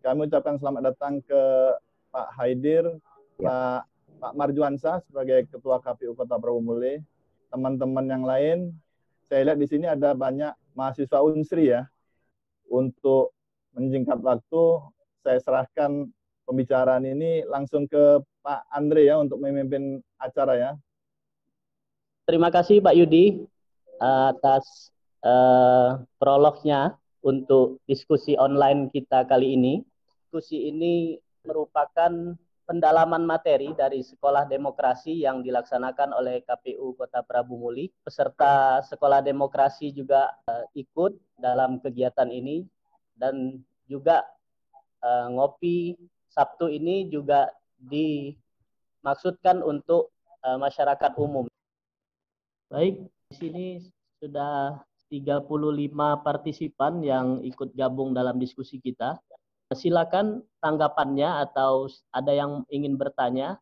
kami ucapkan selamat datang ke Pak Haidir, Ya. Pak Marjuansa sebagai Ketua KPU Kota Prabu Muli, teman-teman yang lain. Saya lihat di sini ada banyak mahasiswa Unsri ya. Untuk menjingkat waktu, saya serahkan pembicaraan ini langsung ke Pak Andre ya untuk memimpin acara ya. Terima kasih Pak Yudi atas prolognya untuk diskusi online kita kali ini. Diskusi ini merupakan pendalaman materi dari Sekolah Demokrasi yang dilaksanakan oleh KPU Kota Prabu Muli. Peserta Sekolah Demokrasi juga ikut dalam kegiatan ini, dan juga ngopi Sabtu ini juga dimaksudkan untuk masyarakat umum. Baik, di sini sudah 35 partisipan yang ikut gabung dalam diskusi kita. Silakan tanggapannya atau ada yang ingin bertanya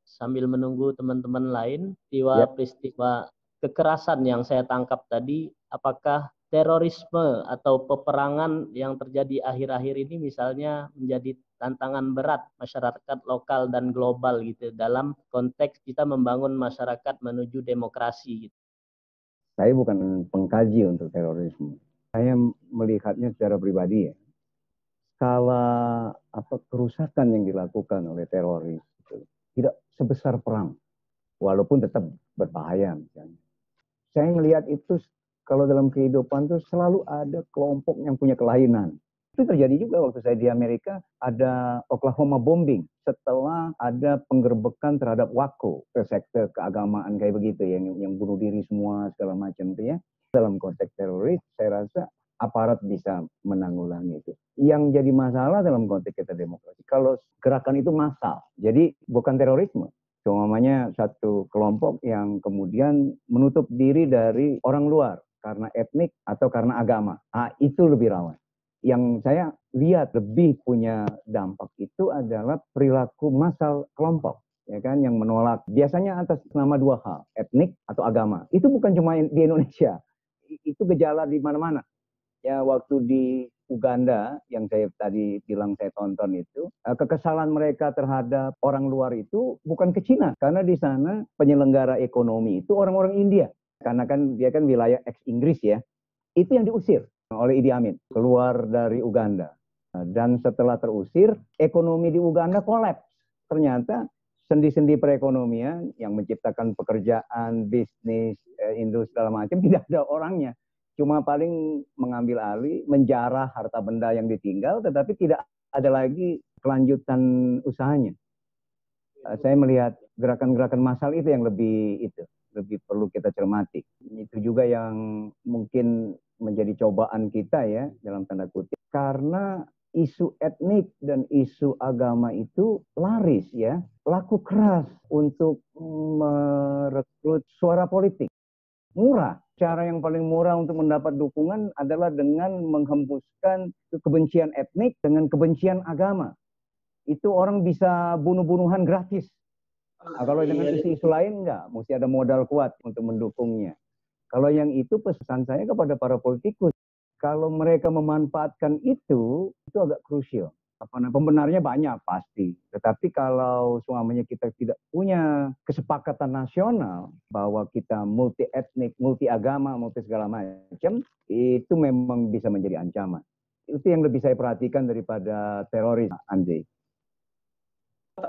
sambil menunggu teman-teman lain. Peristiwa kekerasan yang saya tangkap tadi, apakah terorisme atau peperangan yang terjadi akhir-akhir ini misalnya menjadi tantangan berat masyarakat lokal dan global gitu dalam konteks kita membangun masyarakat menuju demokrasi gitu. Saya bukan pengkaji untuk terorisme. Saya melihatnya secara pribadi ya. Skala kerusakan yang dilakukan oleh teroris itu tidak sebesar perang, walaupun tetap berbahaya misalnya. Saya melihat itu kalau dalam kehidupan tuh selalu ada kelompok yang punya kelainan. Itu terjadi juga waktu saya di Amerika, ada Oklahoma bombing setelah ada penggerbekan terhadap Waco, sekte keagamaan kayak begitu yang bunuh diri semua segala macam itu ya. Dalam konteks teroris, saya rasa aparat bisa menanggulangi itu. Yang jadi masalah dalam konteks kita demokrasi, kalau gerakan itu massal, jadi bukan terorisme. Namanya satu kelompok yang kemudian menutup diri dari orang luar karena etnik atau karena agama. Itu lebih rawan. Yang saya lihat lebih punya dampak itu adalah perilaku massal kelompok, ya kan, yang menolak biasanya atas nama dua hal, etnik atau agama. Itu bukan cuma di Indonesia, itu gejala di mana-mana. Ya, waktu di Uganda yang saya tadi bilang saya tonton itu, kekesalan mereka terhadap orang luar itu bukan ke Cina, karena di sana penyelenggara ekonomi itu orang-orang India, karena kan dia kan wilayah ex-Inggris ya, itu yang diusir oleh Idi Amin keluar dari Uganda. Dan setelah terusir, ekonomi di Uganda kolaps. Ternyata sendi-sendi perekonomian yang menciptakan pekerjaan, bisnis, industri segala macam tidak ada orangnya. Cuma paling mengambil alih, menjarah harta benda yang ditinggal, tetapi tidak ada lagi kelanjutan usahanya. Saya melihat gerakan-gerakan massal itu yang lebih perlu kita cermati. Itu juga yang mungkin menjadi cobaan kita ya, dalam tanda kutip. Karena isu etnik dan isu agama itu laris ya, laku keras untuk merekrut suara politik. Murah. Cara yang paling murah untuk mendapat dukungan adalah dengan menghembuskan kebencian etnik dengan kebencian agama. Itu orang bisa bunuh-bunuhan gratis. Kalau dengan isu-isu lain enggak, mesti ada modal kuat untuk mendukungnya. Kalau yang itu pesan saya kepada para politikus, kalau mereka memanfaatkan itu agak krusial. Pembenarnya banyak pasti, tetapi kalau semuanya kita tidak punya kesepakatan nasional bahwa kita multi etnik, multi agama, multi segala macam, itu memang bisa menjadi ancaman. Itu yang lebih saya perhatikan daripada teroris, Andre.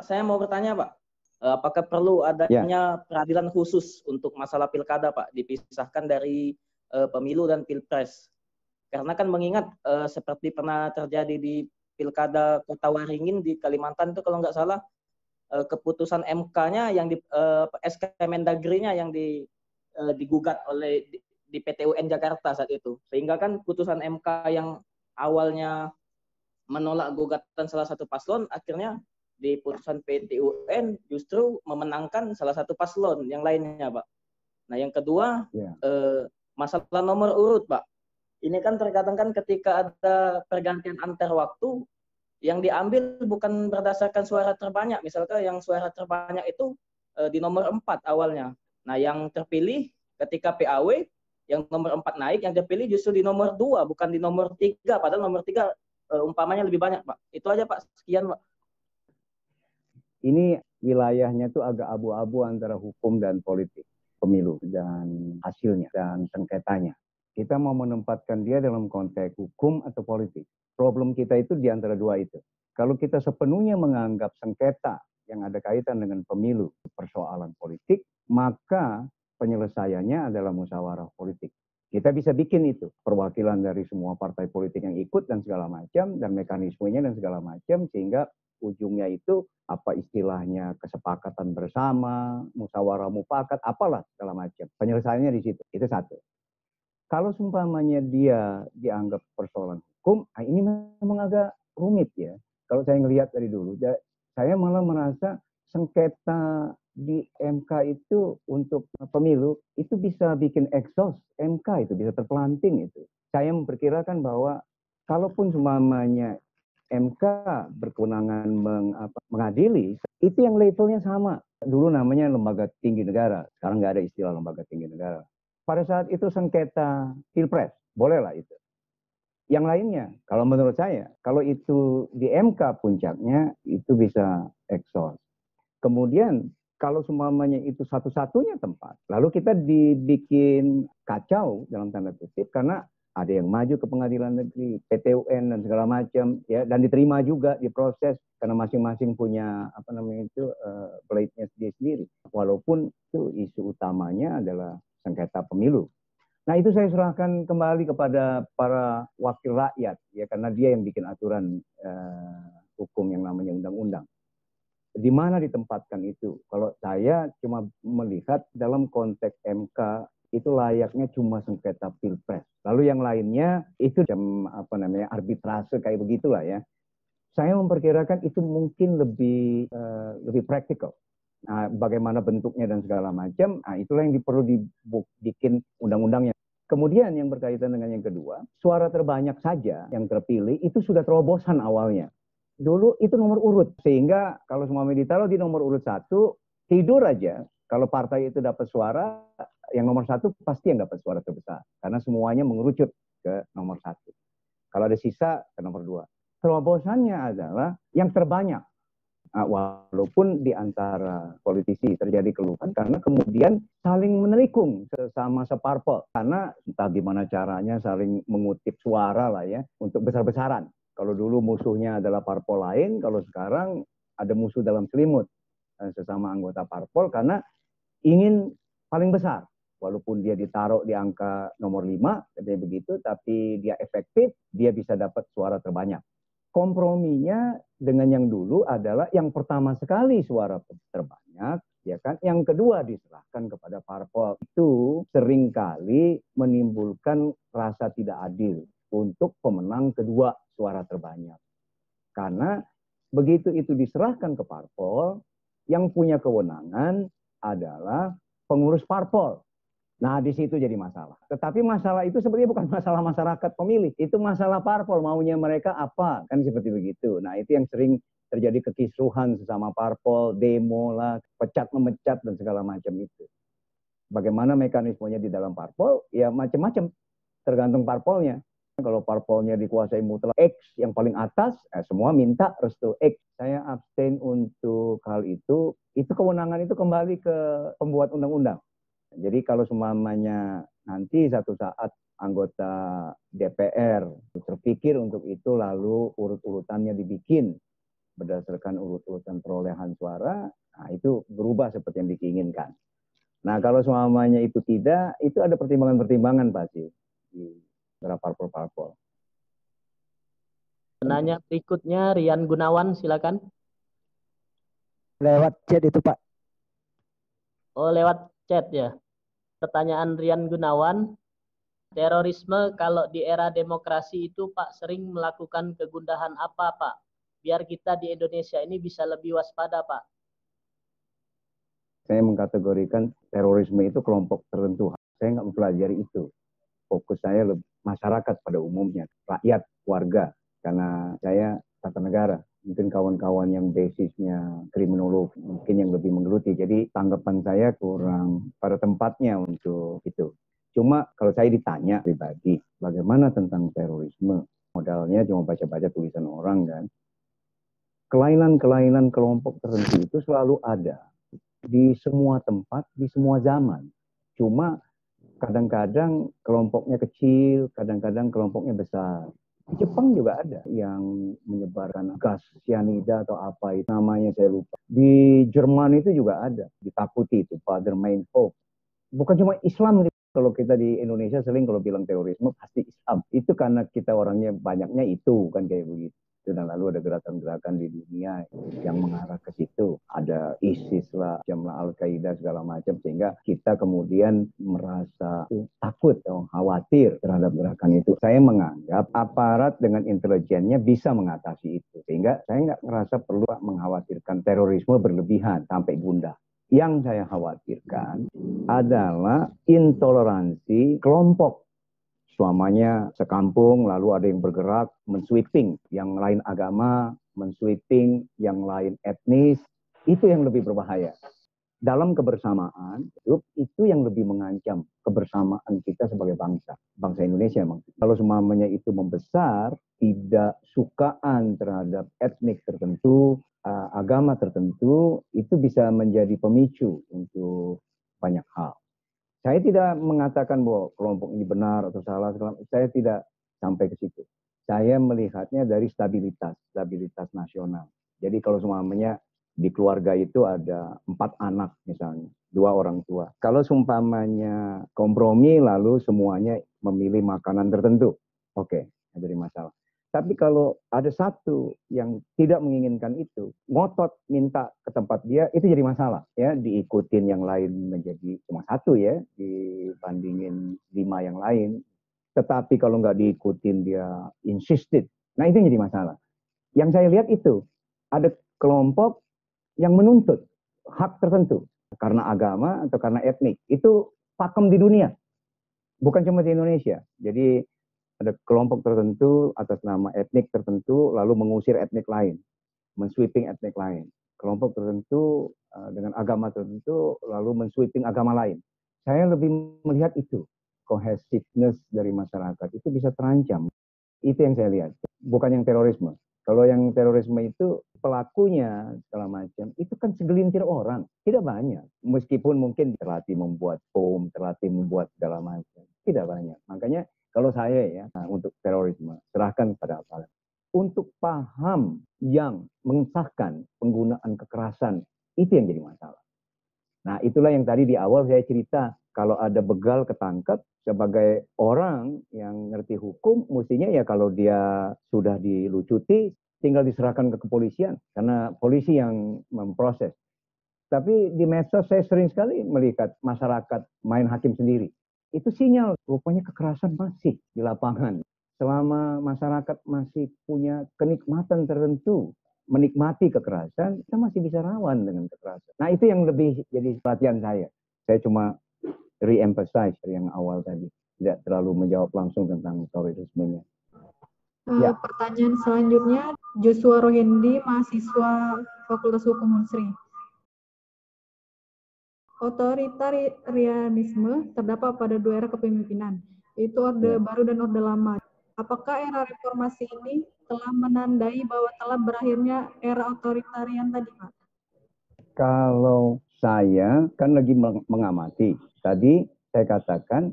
Saya mau bertanya, Pak, apakah perlu adanya peradilan khusus untuk masalah pilkada, Pak, dipisahkan dari pemilu dan pilpres? Karena kan mengingat seperti pernah terjadi di Pilkada Kota Waringin di Kalimantan itu kalau nggak salah keputusan MK-nya yang di SK Mendagri-nya yang digugat oleh di PT UN Jakarta saat itu. Sehingga kan putusan MK yang awalnya menolak gugatan salah satu paslon akhirnya di putusan PT UN justru memenangkan salah satu paslon yang lainnya, Pak. Nah, yang kedua masalah nomor urut, Pak. Ini kan terkadang kan ketika ada pergantian antar waktu, yang diambil bukan berdasarkan suara terbanyak. Misalkan yang suara terbanyak itu di nomor 4 awalnya. Nah, yang terpilih ketika PAW, yang nomor 4 naik, yang terpilih justru di nomor 2, bukan di nomor 3. Padahal nomor 3 umpamanya lebih banyak, Pak. Itu aja, Pak. Sekian, Pak. Ini wilayahnya tuh agak abu-abu antara hukum dan politik, pemilu dan hasilnya dan sengketanya. Kita mau menempatkan dia dalam konteks hukum atau politik. Problem kita itu di antara dua itu. Kalau kita sepenuhnya menganggap sengketa yang ada kaitan dengan pemilu persoalan politik, maka penyelesaiannya adalah musyawarah politik. Kita bisa bikin itu, perwakilan dari semua partai politik yang ikut dan segala macam, dan mekanismenya dan segala macam, sehingga ujungnya itu apa istilahnya kesepakatan bersama, musyawarah mufakat, apalah segala macam. Penyelesaiannya di situ, itu satu. Kalau seumpamanya dia dianggap persoalan hukum, ini memang agak rumit ya. Kalau saya ngelihat dari dulu, saya malah merasa sengketa di MK itu untuk pemilu itu bisa bikin exhaust MK, itu bisa terpelanting itu. Saya memperkirakan bahwa kalaupun seumpamanya MK berkewenangan mengadili, itu yang levelnya sama. Dulu namanya lembaga tinggi negara, sekarang nggak ada istilah lembaga tinggi negara. Pada saat itu sengketa pilpres, bolehlah itu. Yang lainnya, kalau menurut saya, kalau itu di MK puncaknya, itu bisa exhaust. Kemudian, kalau semuanya itu satu-satunya tempat, lalu kita dibikin kacau dalam tanda kutip, karena ada yang maju ke pengadilan negeri, PT UN dan segala macam, ya, dan diterima juga, diproses, karena masing-masing punya blade-nya sendiri. Walaupun itu isu utamanya adalah sengketa pemilu. Nah, itu saya serahkan kembali kepada para wakil rakyat, ya, karena dia yang bikin aturan hukum yang namanya undang-undang. Di mana ditempatkan itu? Kalau saya cuma melihat dalam konteks MK itu layaknya cuma sengketa pilpres. Lalu yang lainnya itu arbitrase kayak begitulah ya. Saya memperkirakan itu mungkin lebih praktikal. Nah, bagaimana bentuknya dan segala macam, itulah yang perlu dibikin undang-undangnya. Kemudian yang berkaitan dengan yang kedua, suara terbanyak saja yang terpilih itu sudah terobosan awalnya. Dulu itu nomor urut, sehingga kalau semua ditaruh di nomor urut 1, tidur aja. Kalau partai itu dapat suara, yang nomor 1 pasti yang dapat suara terbesar. Karena semuanya mengerucut ke nomor 1. Kalau ada sisa, ke nomor 2. Terobosannya adalah yang terbanyak. Walaupun di antara politisi terjadi keluhan karena kemudian saling menelikung sesama separpol, karena entah gimana caranya saling mengutip suara lah ya untuk besar-besaran. Kalau dulu musuhnya adalah parpol lain, kalau sekarang ada musuh dalam selimut sesama anggota parpol karena ingin paling besar. Walaupun dia ditaruh di angka nomor 5, katanya begitu, tapi dia efektif, dia bisa dapat suara terbanyak. Komprominya dengan yang dulu adalah yang pertama sekali suara terbanyak, ya kan? Yang kedua diserahkan kepada parpol. Itu seringkali menimbulkan rasa tidak adil untuk pemenang kedua suara terbanyak. Karena begitu itu diserahkan ke parpol, yang punya kewenangan adalah pengurus parpol. Nah, di situ jadi masalah. Tetapi masalah itu sebenarnya bukan masalah masyarakat pemilih. Itu masalah parpol, maunya mereka apa. Kan seperti begitu. Nah, itu yang sering terjadi kekisruhan sesama parpol, demo lah, pecat-memecat, dan segala macam itu. Bagaimana mekanismenya di dalam parpol? Ya macam-macam. Tergantung parpolnya. Kalau parpolnya dikuasai mutlak X yang paling atas, semua minta restu X. Saya abstain untuk hal itu. Itu kewenangan itu kembali ke pembuat undang-undang. Jadi kalau semuanya nanti satu saat anggota DPR terpikir untuk itu lalu urut-urutannya dibikin berdasarkan urut-urutan perolehan suara, nah itu berubah seperti yang diinginkan. Nah kalau semuanya itu tidak, itu ada pertimbangan-pertimbangan pasti di beberapa parpol-parpol. Penanya berikutnya Rian Gunawan, silakan. Lewat chat itu Pak. Oh lewat chat ya. Pertanyaan Rian Gunawan, terorisme kalau di era demokrasi itu Pak sering melakukan kegundahan apa Pak? Biar kita di Indonesia ini bisa lebih waspada Pak. Saya mengkategorikan terorisme itu kelompok tertentu. Saya nggak mempelajari itu. Fokus saya lebih masyarakat pada umumnya, rakyat, warga. Karena saya tata negara. Mungkin kawan-kawan yang basisnya kriminolog, mungkin yang lebih menggeluti. Jadi tanggapan saya kurang pada tempatnya untuk itu. Cuma kalau saya ditanya pribadi, bagaimana tentang terorisme? Modalnya cuma baca-baca tulisan orang kan. Kelainan-kelainan kelompok tertentu itu selalu ada di semua tempat, di semua zaman. Cuma kadang-kadang kelompoknya kecil, kadang-kadang kelompoknya besar. Di Jepang juga ada yang menyebarkan gas cyanida atau apa itu namanya saya lupa. Di Jerman itu juga ada, ditakuti itu Father Meinhof. Bukan cuma Islam, kalau kita di Indonesia sering kalau bilang terorisme pasti Islam. Itu karena kita orangnya banyaknya itu kan kayak begitu. Dan lalu ada gerakan-gerakan di dunia yang mengarah ke situ. Ada ISIS lah, Al-Qaeda segala macam. Sehingga kita kemudian merasa takut atau khawatir terhadap gerakan itu. Saya menganggap aparat dengan intelijennya bisa mengatasi itu. Sehingga saya nggak merasa perlu mengkhawatirkan terorisme berlebihan sampai gundah. Yang saya khawatirkan adalah intoleransi kelompok. Selamanya sekampung, lalu ada yang bergerak, mensweeping yang lain agama, mensweeping yang lain etnis, itu yang lebih berbahaya. Dalam kebersamaan, itu yang lebih mengancam kebersamaan kita sebagai bangsa Indonesia. Kalau semuanya itu membesar, tidak sukaan terhadap etnik tertentu, agama tertentu, itu bisa menjadi pemicu untuk banyak hal. Saya tidak mengatakan bahwa kelompok ini benar atau salah. Saya tidak sampai ke situ. Saya melihatnya dari stabilitas nasional. Jadi kalau semuanya di keluarga itu ada 4 anak misalnya, 2 orang tua. Kalau seumpamanya kompromi lalu semuanya memilih makanan tertentu, oke, tidak ada masalah. Tapi kalau ada satu yang tidak menginginkan itu, ngotot minta ke tempat dia, itu jadi masalah. Ya, diikutin yang lain menjadi cuma 1 ya, dibandingin 5 yang lain. Tetapi kalau nggak diikutin dia insisted, nah itu jadi masalah. Yang saya lihat itu, ada kelompok yang menuntut hak tertentu karena agama atau karena etnik. Itu pakem di dunia, bukan cuma di Indonesia. Jadi ada kelompok tertentu atas nama etnik tertentu lalu mengusir etnik lain, mensweeping etnik lain. Kelompok tertentu dengan agama tertentu lalu mensweeping agama lain. Saya lebih melihat itu, cohesiveness dari masyarakat itu bisa terancam. Itu yang saya lihat, bukan yang terorisme. Kalau yang terorisme itu pelakunya segala macam, itu kan segelintir orang, tidak banyak. Meskipun mungkin terlatih membuat bom, terlatih membuat segala macam, tidak banyak. Makanya kalau saya ya, untuk terorisme, serahkan pada aparat. Untuk paham yang mengesahkan penggunaan kekerasan, itu yang jadi masalah. Nah, itulah yang tadi di awal saya cerita, kalau ada begal ketangkep, sebagai orang yang ngerti hukum, mestinya ya kalau dia sudah dilucuti, tinggal diserahkan ke kepolisian, karena polisi yang memproses. Tapi di medsos saya sering sekali melihat masyarakat main hakim sendiri. Itu sinyal, rupanya kekerasan masih di lapangan. Selama masyarakat masih punya kenikmatan tertentu, menikmati kekerasan, kita masih bisa rawan dengan kekerasan. Nah itu yang lebih jadi perhatian saya. Saya cuma re-emphasize yang awal tadi. Tidak terlalu menjawab langsung tentang terorismenya. Ya. Pertanyaan selanjutnya, Joshua Rohendi, mahasiswa Fakultas Hukum Unsri. Otoritarianisme terdapat pada 2 era kepemimpinan, yaitu Orde Baru dan Orde Lama. Apakah era reformasi ini telah menandai bahwa telah berakhirnya era otoritarian tadi, Pak? Kalau saya kan lagi mengamati. Tadi saya katakan,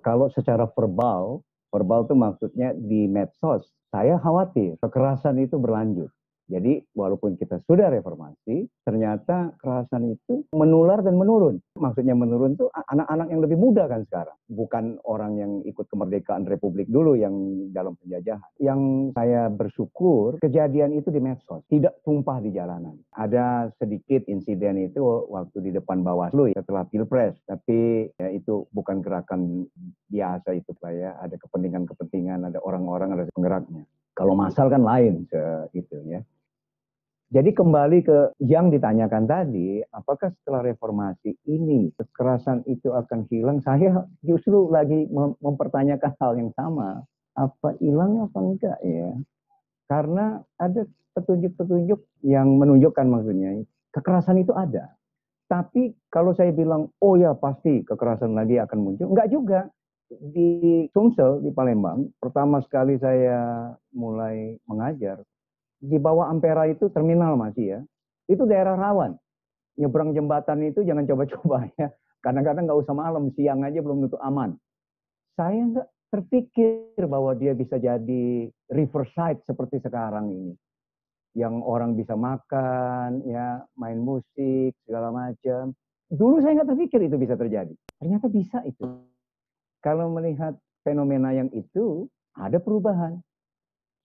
kalau secara verbal itu maksudnya di medsos, saya khawatir kekerasan itu berlanjut. Jadi walaupun kita sudah reformasi, ternyata kekerasan itu menular dan menurun. Maksudnya menurun itu anak-anak yang lebih muda kan sekarang. Bukan orang yang ikut kemerdekaan Republik dulu yang dalam penjajahan. Yang saya bersyukur kejadian itu di medsos, tidak tumpah di jalanan. Ada sedikit insiden itu waktu di depan Bawaslu setelah Pilpres. Tapi ya, itu bukan gerakan biasa itu Pak ya. Ada kepentingan-kepentingan, ada orang-orang, ada penggeraknya. Kalau massal kan lain gitu ya. Jadi kembali ke yang ditanyakan tadi, apakah setelah reformasi ini kekerasan itu akan hilang? Saya justru lagi mempertanyakan hal yang sama. Apa hilang apa enggak ya? Karena ada petunjuk-petunjuk yang menunjukkan maksudnya kekerasan itu ada. Tapi kalau saya bilang, oh ya pasti kekerasan lagi akan muncul, enggak juga. Di Sumsel, di Palembang, pertama sekali saya mulai mengajar, di bawah Ampera itu terminal masih ya, itu daerah rawan. Nyebrang jembatan itu jangan coba-coba ya. Kadang-kadang nggak usah malam, siang aja belum tentu aman. Saya nggak terpikir bahwa dia bisa jadi riverside seperti sekarang ini. Yang orang bisa makan, ya main musik, segala macam. Dulu saya nggak terpikir itu bisa terjadi. Ternyata bisa itu. Kalau melihat fenomena yang itu, ada perubahan.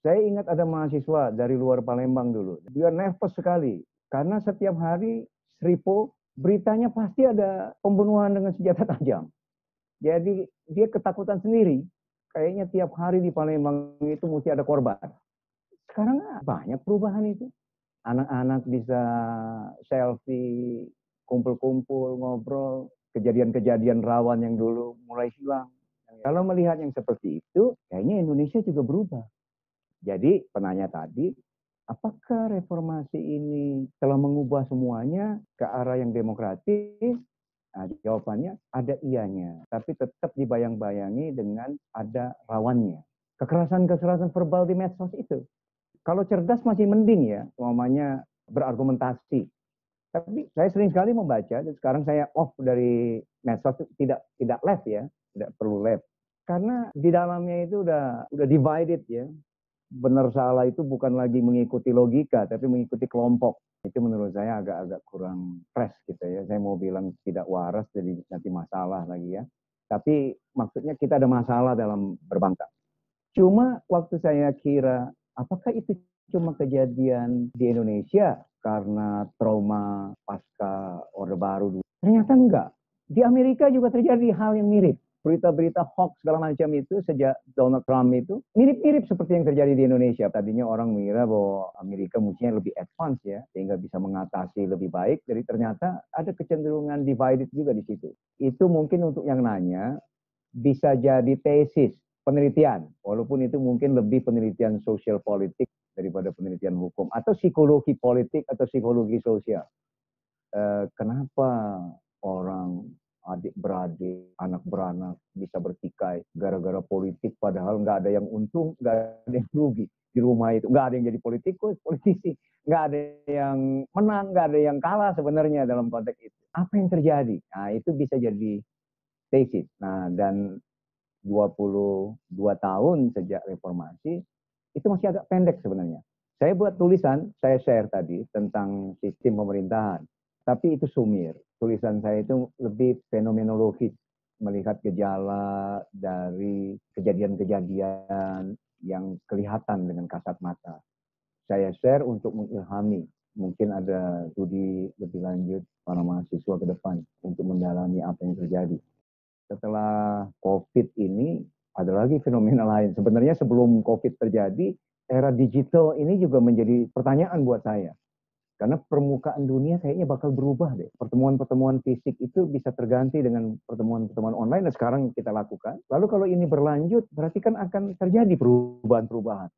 Saya ingat ada mahasiswa dari luar Palembang dulu. Dia nervous sekali. Karena setiap hari Sripo, beritanya pasti ada pembunuhan dengan senjata tajam. Jadi dia ketakutan sendiri. Kayaknya tiap hari di Palembang itu mesti ada korban. Sekarang banyak perubahan itu. Anak-anak bisa selfie, kumpul-kumpul, ngobrol. Kejadian-kejadian rawan yang dulu mulai hilang. Kalau melihat yang seperti itu, kayaknya Indonesia juga berubah. Jadi penanya tadi, apakah reformasi ini telah mengubah semuanya ke arah yang demokratis? Nah, jawabannya ada ianya, tapi tetap dibayang-bayangi dengan ada rawannya. Kekerasan-kekerasan verbal di medsos itu. Kalau cerdas masih mending ya, umpamanya berargumentasi. Tapi saya sering sekali membaca, dan sekarang saya off dari medsos, tidak live ya, tidak perlu live. Karena di dalamnya itu udah divided ya. Benar salah itu bukan lagi mengikuti logika, tapi mengikuti kelompok. Itu menurut saya agak-agak kurang fresh gitu ya. Saya mau bilang tidak waras, jadi nanti masalah lagi ya. Tapi maksudnya kita ada masalah dalam berbangsa. Cuma waktu saya kira, apakah itu cuma kejadian di Indonesia karena trauma pasca Orde Baru? Ternyata enggak. Di Amerika juga terjadi hal yang mirip. Berita-berita hoax segala macam itu sejak Donald Trump itu mirip-mirip seperti yang terjadi di Indonesia. Tadinya orang mengira bahwa Amerika mestinya lebih advance ya, sehingga bisa mengatasi lebih baik. Jadi ternyata ada kecenderungan divided juga di situ. Itu mungkin untuk yang nanya bisa jadi tesis penelitian, walaupun itu mungkin lebih penelitian sosial politik daripada penelitian hukum, atau psikologi politik atau psikologi sosial. Kenapa orang adik-beradik, anak beranak bisa bertikai gara-gara politik, padahal nggak ada yang untung, nggak ada yang rugi di rumah itu, nggak ada yang jadi politikus, politisi, nggak ada yang menang, nggak ada yang kalah sebenarnya dalam konteks itu. Apa yang terjadi? Nah, itu bisa jadi tesis. Nah, dan 22 tahun sejak reformasi, itu masih agak pendek sebenarnya. Saya buat tulisan, saya share tadi tentang sistem pemerintahan. Tapi itu sumir. Tulisan saya itu lebih fenomenologis, melihat gejala dari kejadian-kejadian yang kelihatan dengan kasat mata. Saya share untuk mengilhami. Mungkin ada studi lebih lanjut para mahasiswa ke depan untuk mendalami apa yang terjadi. Setelah COVID ini, ada lagi fenomena lain. Sebenarnya sebelum COVID terjadi, era digital ini juga menjadi pertanyaan buat saya. Karena permukaan dunia kayaknya bakal berubah deh. Pertemuan-pertemuan fisik itu bisa terganti dengan pertemuan-pertemuan online yang sekarang kita lakukan. Lalu kalau ini berlanjut, berarti kan akan terjadi perubahan-perubahan.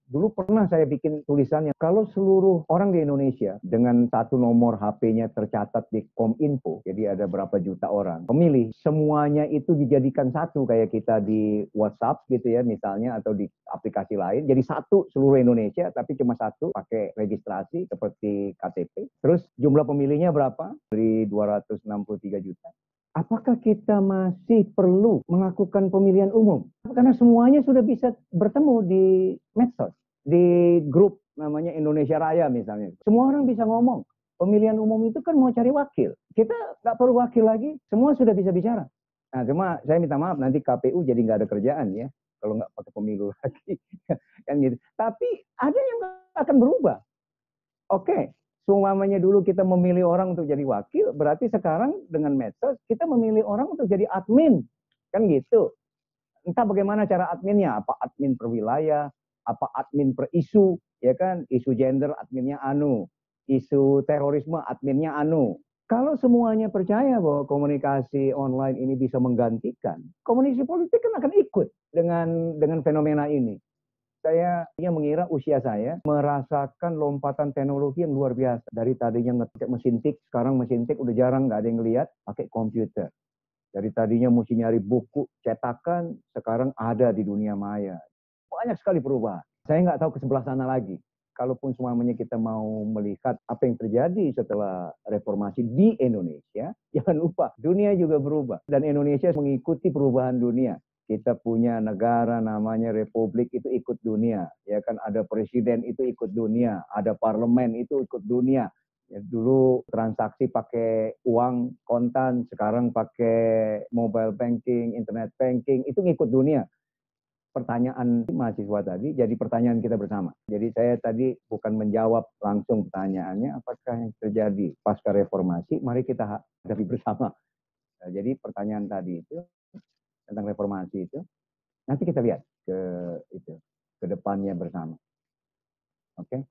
Dulu pernah saya bikin tulisannya, kalau seluruh orang di Indonesia dengan satu nomor HP-nya tercatat di Kominfo, jadi ada berapa juta orang pemilih, semuanya itu dijadikan satu kayak kita di WhatsApp gitu ya misalnya, atau di aplikasi lain, jadi satu seluruh Indonesia, tapi cuma satu pakai registrasi seperti KTP. Terus jumlah pemilihnya berapa? Dari 263 juta. Apakah kita masih perlu melakukan pemilihan umum? Karena semuanya sudah bisa bertemu di medsos, di grup namanya Indonesia Raya misalnya. Semua orang bisa ngomong. Pemilihan umum itu kan mau cari wakil. Kita nggak perlu wakil lagi, semua sudah bisa bicara. Nah, cuma saya minta maaf, nanti KPU jadi nggak ada kerjaan ya, kalau nggak pakai pemilu lagi. Kan gitu. Tapi ada yang akan berubah. Oke. Seumpamanya dulu kita memilih orang untuk jadi wakil, berarti sekarang dengan medsos kita memilih orang untuk jadi admin. Kan gitu. Entah bagaimana cara adminnya, apa admin per wilayah, apa admin per isu, ya kan? Isu gender adminnya anu, isu terorisme adminnya anu. Kalau semuanya percaya bahwa komunikasi online ini bisa menggantikan, komunikasi politik kan akan ikut dengan fenomena ini. Saya mengira usia saya merasakan lompatan teknologi yang luar biasa. Dari tadinya ngetik mesin tik, sekarang mesin tik udah jarang, nggak ada yang lihat, pakai komputer. Dari tadinya mesti nyari buku cetakan, sekarang ada di dunia maya. Banyak sekali perubahan. Saya nggak tahu ke sebelah sana lagi. Kalaupun semuanya kita mau melihat apa yang terjadi setelah reformasi di Indonesia, jangan lupa dunia juga berubah. Dan Indonesia mengikuti perubahan dunia. Kita punya negara namanya Republik, itu ikut dunia. Ya kan, ada presiden itu ikut dunia, ada parlemen itu ikut dunia. Ya, dulu transaksi pakai uang kontan, sekarang pakai mobile banking, internet banking, itu ngikut dunia. Pertanyaan mahasiswa tadi jadi pertanyaan kita bersama. Jadi saya tadi bukan menjawab langsung pertanyaannya apakah yang terjadi pasca reformasi, mari kita hadapi bersama. Nah, jadi pertanyaan tadi itu tentang reformasi itu nanti kita lihat ke depannya bersama. Oke?